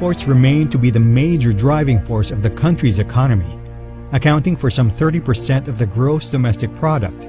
exports remain to be the major driving force of the country's economy, accounting for some 30% of the gross domestic product.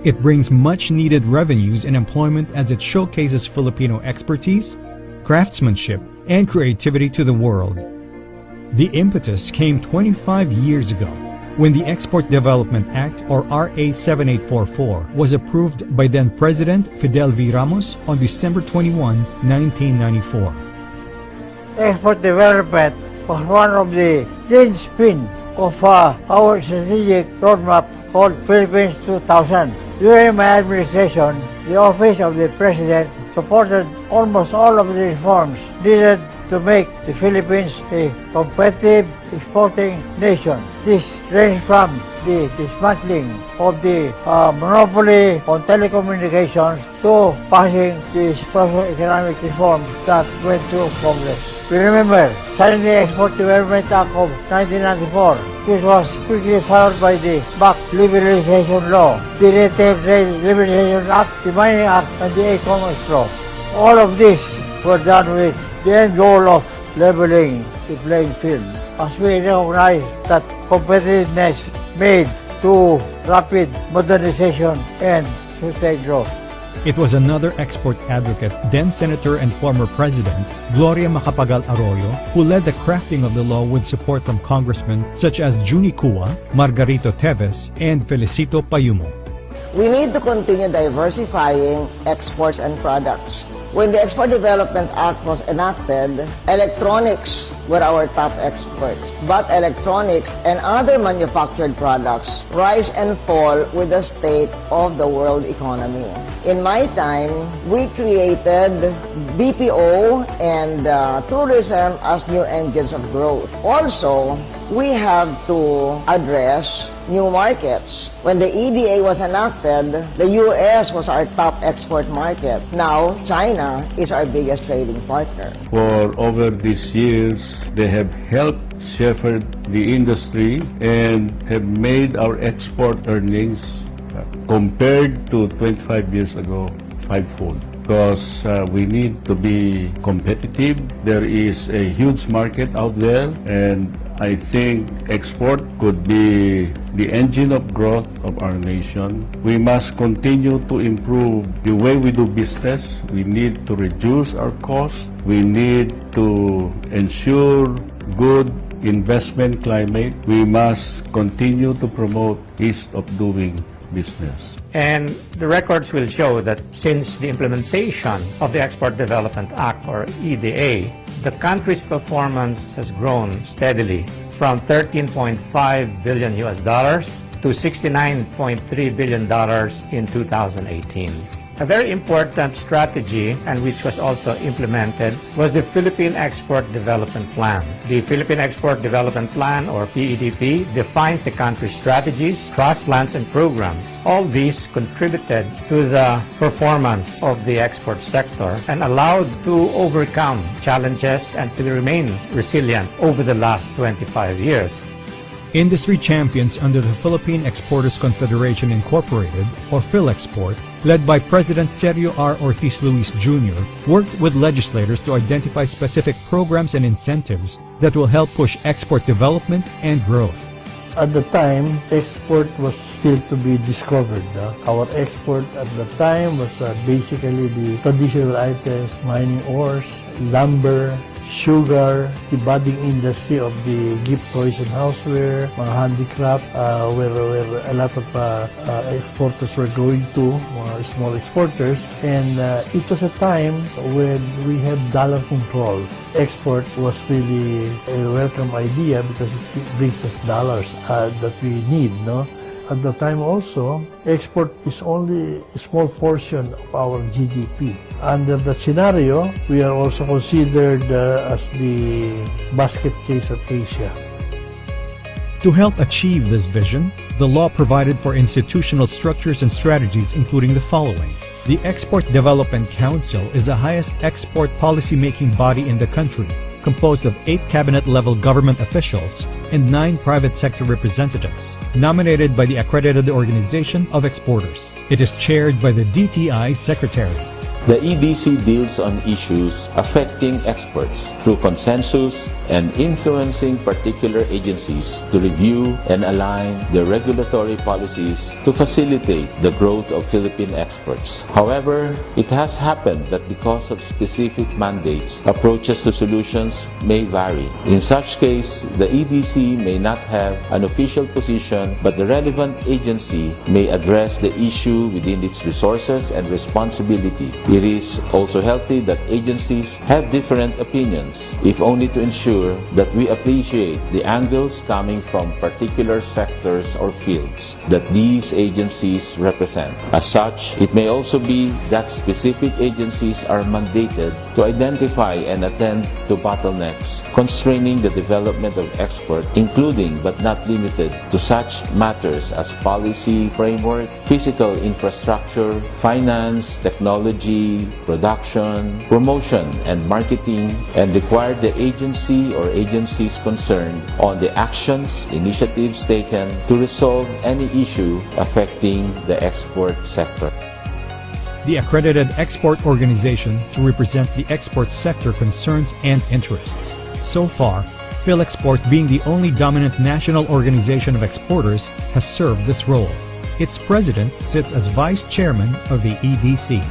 It brings much-needed revenues and employment as it showcases Filipino expertise, craftsmanship, and creativity to the world. The impetus came 25 years ago when the Export Development Act, or RA 7844, was approved by then-President Fidel V. Ramos on December 21, 1994. Export development was one of the linchpin of our strategic roadmap called Philippines 2000. During my administration, the Office of the President supported almost all of the reforms needed to make the Philippines a competitive exporting nation. This ranged from the dismantling of the monopoly on telecommunications to passing the socio-economic reforms that went through Congress. We remember signing the Export Development Act of 1994. This was quickly followed by the Back Liberalization Law, the Retail Trade Liberalization Act, the Mining Act, and the E-Commerce Law. All of these were done with the end goal of leveling the playing field, as we recognize that competitiveness made to rapid modernization and sustained growth. It was another export advocate, then Senator and former President, Gloria Macapagal Arroyo, who led the crafting of the law with support from congressmen such as Juni Cua, Margarito Teves, and Felicito Payumo. We need to continue diversifying exports and products. When the Export Development Act was enacted, electronics were our top exports. But electronics and other manufactured products rise and fall with the state of the world economy. In my time, we created BPO and tourism as new engines of growth. Also, we have to address new markets. When the EDA was enacted, the U.S. was our top export market. Now, China is our biggest trading partner. For over these years, they have helped shepherd the industry and have made our export earnings compared to 25 years ago, fivefold. Because we need to be competitive. There is a huge market out there, and I think export could be the engine of growth of our nation. We must continue to improve the way we do business. We need to reduce our costs. We need to ensure good investment climate. We must continue to promote ease of doing business. And the records will show that since the implementation of the Export Development Act, or EDA, the country's performance has grown steadily from $13.5 billion to $69.3 billion in 2018. A very important strategy, and which was also implemented, was the Philippine Export Development Plan. The Philippine Export Development Plan, or PEDP, defines the country's strategies, trust plans, and programs. All these contributed to the performance of the export sector and allowed to overcome challenges and to remain resilient over the last 25 years. Industry champions under the Philippine Exporters Confederation Incorporated, or PHILEXPORT, led by President Sergio R. Ortiz Luis Jr., worked with legislators to identify specific programs and incentives that will help push export development and growth. At the time, export was still to be discovered. Our export at the time was basically the traditional items, mining ores, lumber, sugar, the budding industry of the gift toys and houseware, mga handicraft, where a lot of exporters were going to, small exporters. And it was a time when we had dollar control. Export was really a welcome idea because it brings us dollars that we need, no? At the time also, export is only a small portion of our GDP. Under that scenario, we are also considered as the basket case of Asia. To help achieve this vision, the law provided for institutional structures and strategies including the following. The Export Development Council is the highest export policy-making body in the country, composed of 8 cabinet-level government officials and 9 private sector representatives, nominated by the Accredited Organization of Exporters. It is chaired by the DTI Secretary. The EDC deals on issues affecting exports through consensus and influencing particular agencies to review and align their regulatory policies to facilitate the growth of Philippine exports. However, it has happened that because of specific mandates, approaches to solutions may vary. In such case, the EDC may not have an official position, but the relevant agency may address the issue within its resources and responsibility. It is also healthy that agencies have different opinions, if only to ensure that we appreciate the angles coming from particular sectors or fields that these agencies represent. As such, it may also be that specific agencies are mandated to identify and attend to bottlenecks constraining the development of export, including but not limited to such matters as policy framework, physical infrastructure, finance, technology, production, promotion, and marketing, and require the agency or agencies concerned on the actions, initiatives taken to resolve any issue affecting the export sector. The accredited export organization to represent the export sector concerns and interests. So far, PHILEXPORT, being the only dominant national organization of exporters, has served this role. Its president sits as vice chairman of the EDC.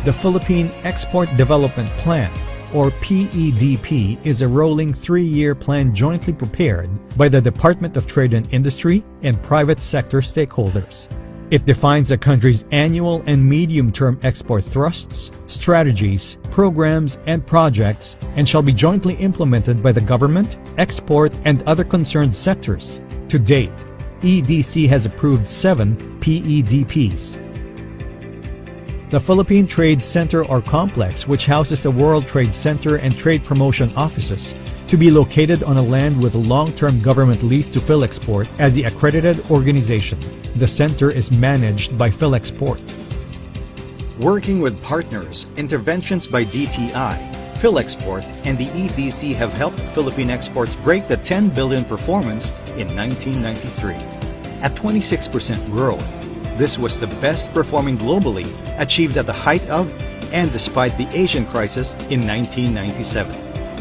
The Philippine Export Development Plan, or PEDP, is a rolling 3-year plan jointly prepared by the Department of Trade and Industry and private sector stakeholders. It defines the country's annual and medium-term export thrusts, strategies, programs, and projects, and shall be jointly implemented by the government, export, and other concerned sectors. To date, EDC has approved 7 PEDPs. The Philippine Trade Center or Complex, which houses the World Trade Center and Trade Promotion Offices, to be located on a land with a long-term government lease to PHILEXPORT as the accredited organization. The center is managed by PHILEXPORT. Working with partners, interventions by DTI, PHILEXPORT, and the EDC have helped Philippine exports break the 10 billion performance in 1993. At 26% growth, this was the best performing globally, achieved at the height of and despite the Asian crisis in 1997.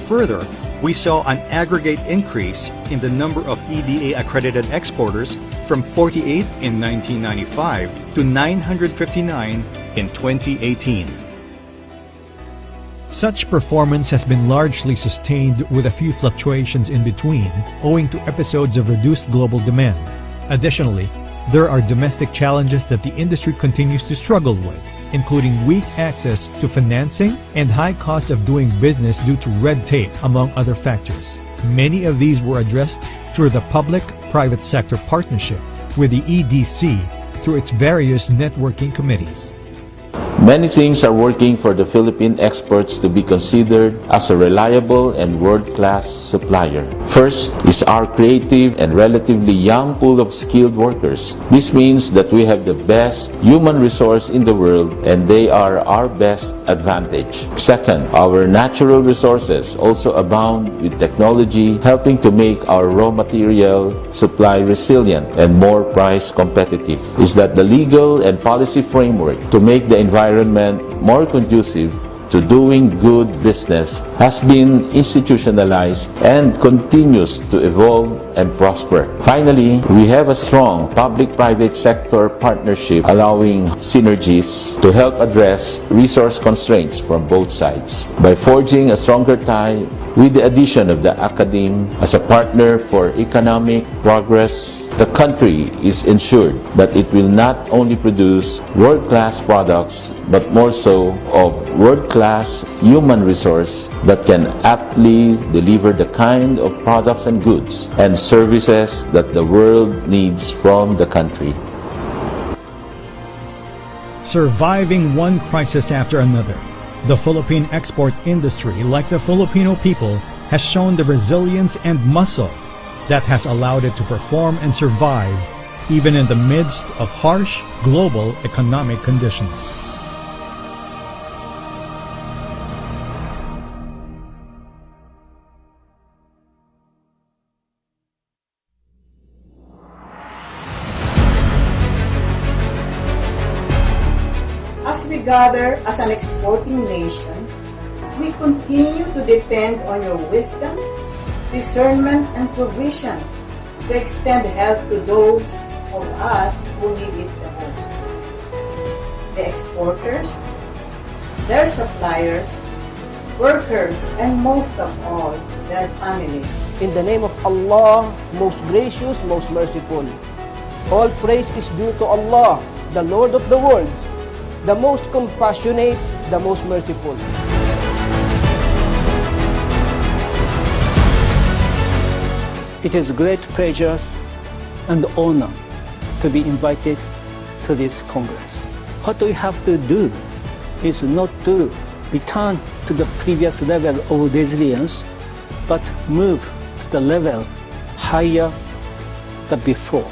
Further, we saw an aggregate increase in the number of EDA accredited exporters from 48 in 1995 to 959 in 2018. Such performance has been largely sustained with a few fluctuations in between, owing to episodes of reduced global demand. Additionally, there are domestic challenges that the industry continues to struggle with, including weak access to financing and high cost of doing business due to red tape, among other factors. Many of these were addressed through the public-private sector partnership with the EDC through its various networking committees. Many things are working for the Philippine exports to be considered as a reliable and world-class supplier. First is our creative and relatively young pool of skilled workers. This means that we have the best human resource in the world, and they are our best advantage. Second, our natural resources also abound with technology, helping to make our raw material supply resilient and more price competitive. Is that the legal and policy framework to make the environment more conducive to doing good business has been institutionalized and continues to evolve and prosper. Finally, we have a strong public-private sector partnership allowing synergies to help address resource constraints from both sides. By forging a stronger tie with the addition of the academe as a partner for economic progress, the country is ensured that it will not only produce world-class products, but more so of world-class human resource that can aptly deliver the kind of products and goods and services that the world needs from the country. Surviving one crisis after another, the Philippine export industry, like the Filipino people, has shown the resilience and muscle that has allowed it to perform and survive even in the midst of harsh global economic conditions. As we we gather as an exporting nation, we continue to depend on your wisdom, discernment, and provision to extend help to those of us who need it the most. The exporters, their suppliers, workers, and most of all, their families. In the name of Allah, most gracious, most merciful. All praise is due to Allah, the Lord of the worlds, the most compassionate, the most merciful. It is a great pleasure and honor to be invited to this Congress. What we have to do is not to return to the previous level of resilience, but move to the level higher than before.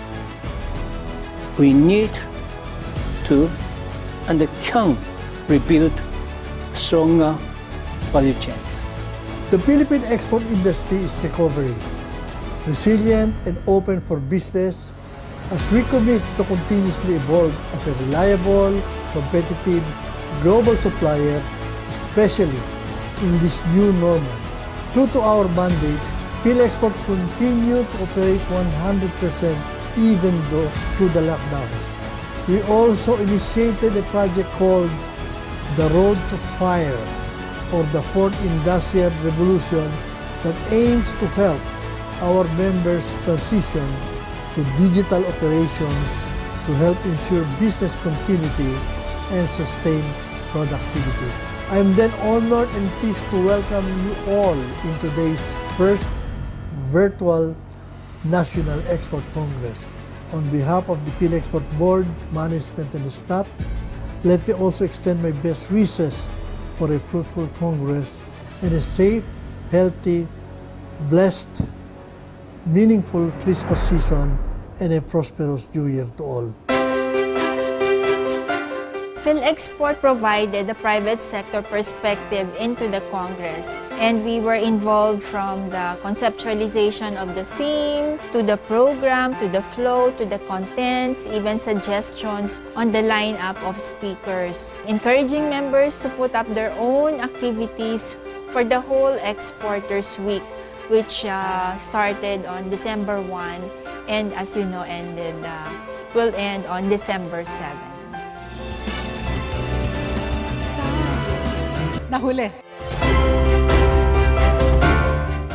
We need to and can rebuild stronger value chains. The Philippine export industry is recovering, resilient and open for business as we commit to continuously evolve as a reliable, competitive, global supplier, especially in this new normal. True to our mandate, PHILEXPORT continue to operate 100% even though through the lockdowns. We also initiated a project called The Road to Fire, or the Fourth Industrial Revolution, that aims to help our members transition to digital operations to help ensure business continuity and sustain productivity. I am then honored and pleased to welcome you all in today's first virtual National Export Congress. On behalf of the PHILEXPORT Board, Management, and the staff, let me also extend my best wishes for a fruitful Congress and a safe, healthy, blessed, meaningful Christmas season and a prosperous New Year to all. PHILEXPORT provided the private sector perspective into the Congress, and we were involved from the conceptualization of the theme, to the program, to the flow, to the contents, even suggestions on the lineup of speakers, encouraging members to put up their own activities for the whole Exporters Week, which started on December 1 and, as you know, will end on December 7. Nahuli.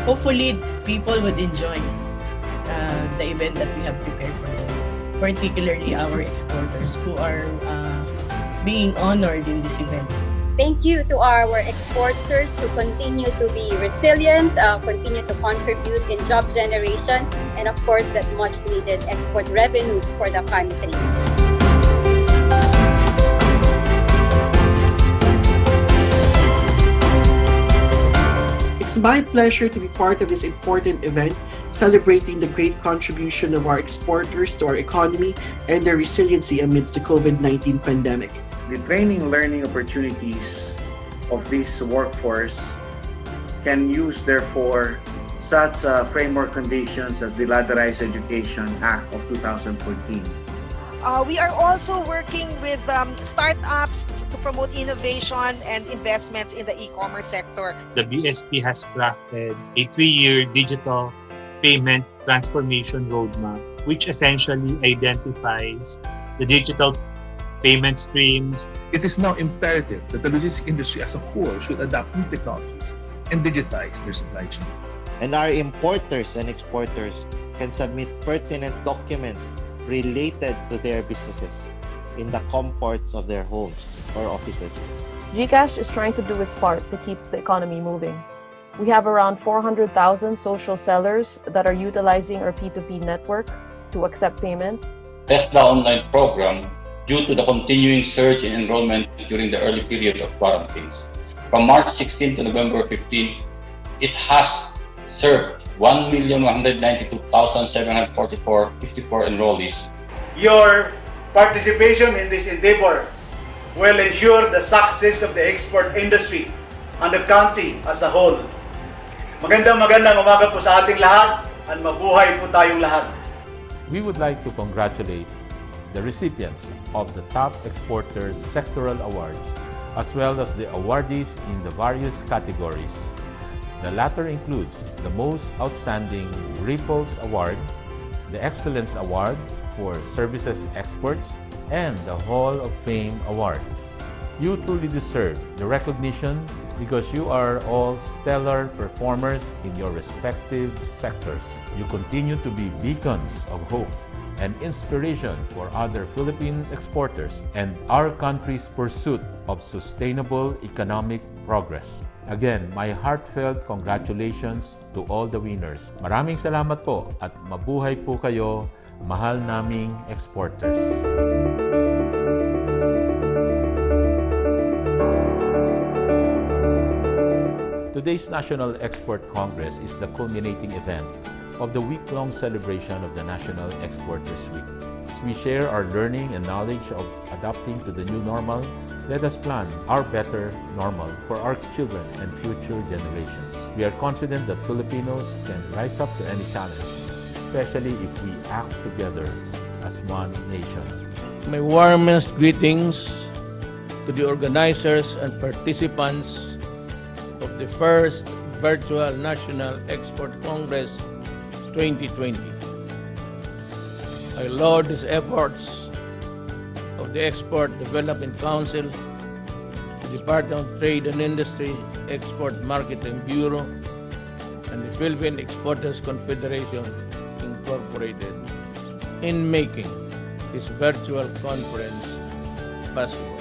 Hopefully, people would enjoy the event that we have prepared for them, particularly our exporters who are being honored in this event. Thank you to our exporters who continue to be resilient, continue to contribute in job generation, and of course, that much needed export revenues for the country. It's my pleasure to be part of this important event, celebrating the great contribution of our exporters to our economy and their resiliency amidst the COVID-19 pandemic. The training learning opportunities of this workforce can use, therefore, such framework conditions as the Ladderized Education Act of 2014. We are also working with startups to promote innovation and investments in the e-commerce sector. The BSP has crafted a 3-year digital payment transformation roadmap, which essentially identifies the digital payment streams. It is now imperative that the logistics industry as a whole should adopt new technologies and digitize their supply chain. And our importers and exporters can submit pertinent documents related to their businesses in the comforts of their homes or offices. GCash is trying to do its part to keep the economy moving. We have around 400,000 social sellers that are utilizing our P2P network to accept payments. Test the online program due to the continuing surge in enrollment during the early period of quarantines. From March 16 to November 15, it has served 1,192,744 enrollees. Your participation in this endeavor will ensure the success of the export industry and the country as a whole. Magandang umaga po sa ating lahat at mabuhay po tayong lahat. We would like to congratulate the recipients of the Top Exporters Sectoral Awards, as well as the awardees in the various categories. The latter includes the Most Outstanding Ripples Award, the Excellence Award for Services Exports, and the Hall of Fame Award. You truly deserve the recognition because you are all stellar performers in your respective sectors. You continue to be beacons of hope and inspiration for other Philippine exporters and our country's pursuit of sustainable economic progress. Again, my heartfelt congratulations to all the winners. Maraming salamat po at mabuhay po kayo, mahal naming exporters. Today's National Export Congress is the culminating event of the week-long celebration of the National Exporters Week. As we share our learning and knowledge of adapting to the new normal, let us plan our better normal for our children and future generations. We are confident that Filipinos can rise up to any challenge, especially if we act together as one nation. My warmest greetings to the organizers and participants of the first Virtual National Export Congress 2020. I laud these efforts of the Export Development Council, the Department of Trade and Industry, Export Marketing Bureau, and the Philippine Exporters Confederation Incorporated in making this virtual conference possible.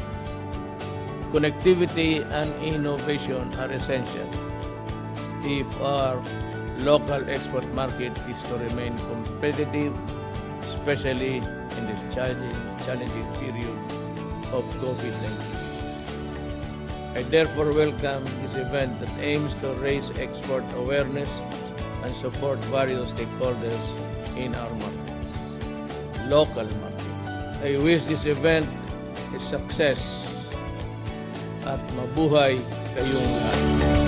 Connectivity and innovation are essential if our local export market is to remain competitive, especially in this challenging period of COVID-19. I therefore welcome this event that aims to raise export awareness and support various stakeholders in our markets, local markets. I wish this event a success at mabuhay kayong lahat.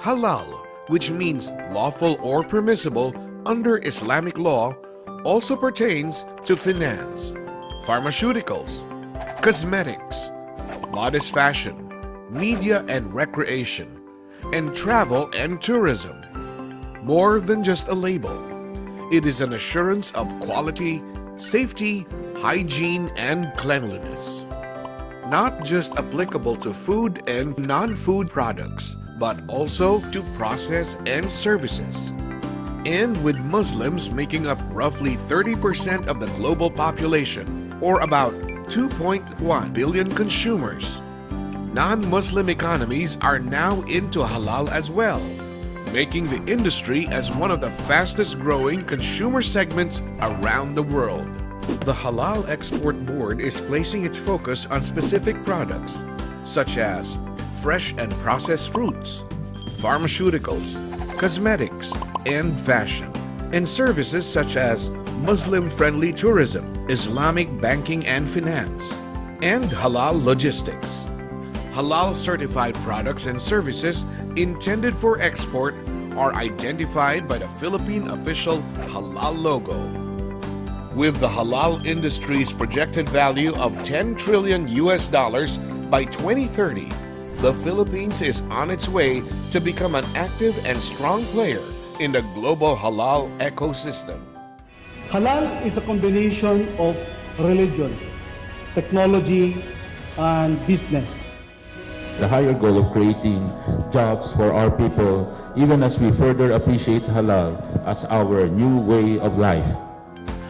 Halal, which means lawful or permissible under Islamic law, also pertains to finance, pharmaceuticals, cosmetics, modest fashion, media and recreation, and travel and tourism. More than just a label, it is an assurance of quality, safety, hygiene, and cleanliness. Not just applicable to food and non-food products, but also to process and services. And with Muslims making up roughly 30% of the global population, or about 2.1 billion consumers, non-Muslim economies are now into halal as well, making the industry as one of the fastest growing consumer segments around the world. The Halal Export Board is placing its focus on specific products, such as fresh and processed fruits, pharmaceuticals, cosmetics, and fashion, and services such as Muslim-friendly tourism, Islamic banking and finance, and halal logistics. Halal-certified products and services intended for export are identified by the Philippine official halal logo. With the halal industry's projected value of $10 trillion by 2030, the Philippines is on its way to become an active and strong player in the global halal ecosystem. Halal is a combination of religion, technology, and business. The higher goal of creating jobs for our people, even as we further appreciate halal as our new way of life.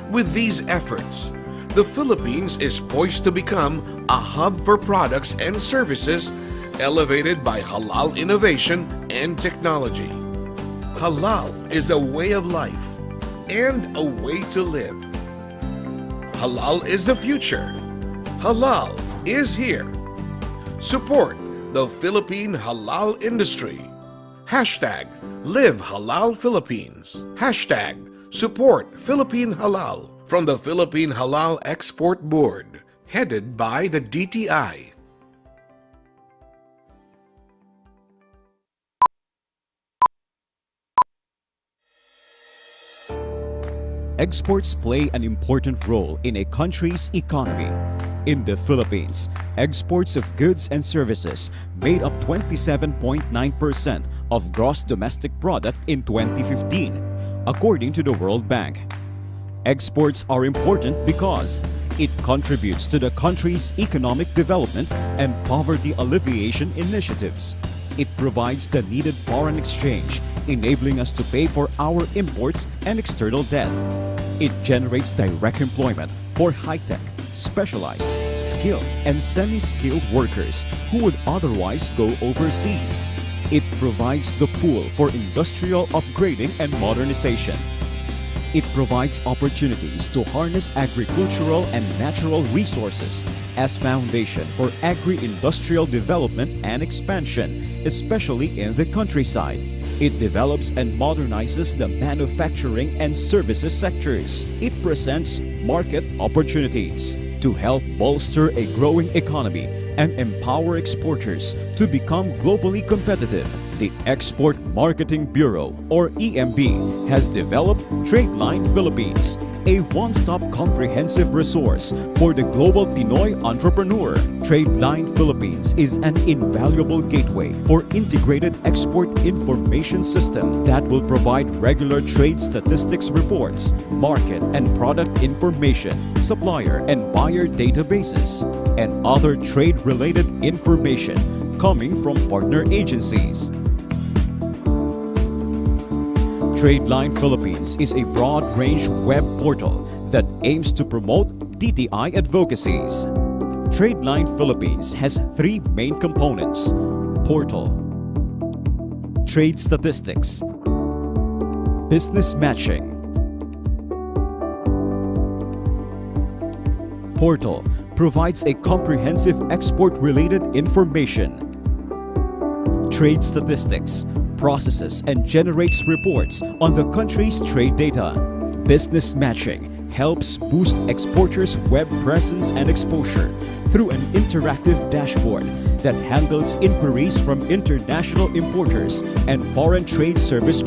With these efforts, the Philippines is poised to become a hub for products and services elevated by halal innovation and technology. Halal is a way of life, and a way to live. Halal is the future. Halal is here. Support the Philippine halal industry. Hashtag Live Halal Philippines. Hashtag Support Philippine Halal from the Philippine Halal Export Board, headed by the DTI. Exports play an important role in a country's economy. In the Philippines, exports of goods and services made up 27.9% of gross domestic product in 2015, according to the World Bank. Exports are important because it contributes to the country's economic development and poverty alleviation initiatives. It provides the needed foreign exchange, enabling us to pay for our imports and external debt. It generates direct employment for high-tech, specialized, skilled, and semi-skilled workers who would otherwise go overseas. It provides the pool for industrial upgrading and modernization. It provides opportunities to harness agricultural and natural resources as foundation for agri-industrial development and expansion, especially in the countryside. It develops and modernizes the manufacturing and services sectors. It presents market opportunities to help bolster a growing economy and empower exporters to become globally competitive. The Export Marketing Bureau, or EMB, has developed TradeLine Philippines, a one-stop comprehensive resource for the global Pinoy entrepreneur. TradeLine Philippines is an invaluable gateway for integrated export information system that will provide regular trade statistics reports, market and product information, supplier and buyer databases, and other trade-related information coming from partner agencies. TradeLine Philippines is a broad-range web portal that aims to promote DTI advocacies. TradeLine Philippines has three main components: portal, trade statistics, business matching. Portal provides a comprehensive export-related information. Trade statistics processes and generates reports on the country's trade data. Business matching helps boost exporters' web presence and exposure through an interactive dashboard that handles inquiries from international importers and foreign trade service